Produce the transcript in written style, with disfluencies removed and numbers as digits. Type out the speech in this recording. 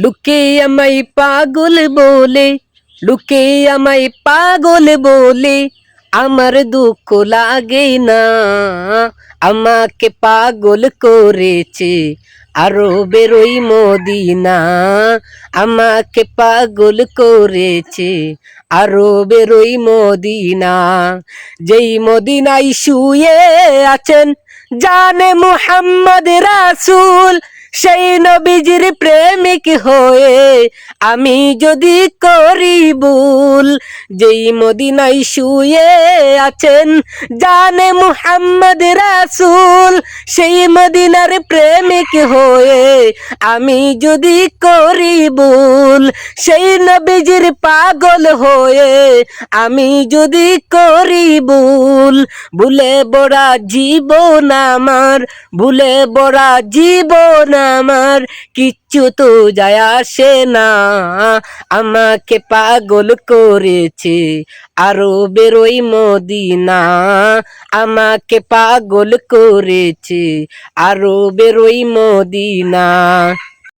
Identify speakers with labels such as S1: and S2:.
S1: লোকে আমায় পাগল বলে, লোকে আমায় পাগল বলে, আমার দুঃখ লাগে না। আমাকে পাগল করেছে আরো বেরোই মদিনা। আমাকে পাগল করেছে আরো বেরোই মদিনা। যেই মদিনায় শুয়ে আছেন জানে মুহাম্মদ রাসূল, সেই নবীজির প্রেমিক হয়ে আমি যদি করি ভুল। যেই মদিনায় শুয়ে আছেন জানে মুহাম্মদ রাসূল, সেই মদিনার প্রেমিক হয়ে আমি যদি করি ভুল। সেই নবীজির পাগল হয়ে আমি যদি করি ভুল। ভুলে বড়া জীবন আমার, ভুলে বড়া জীবন আমার, কিচ্ছু তো যায় আসে না। আমাকে পাগল করেছে আরো বেরোই মদিনা। আমাকে পাগল করেছে আরো বেরোই মদিনা।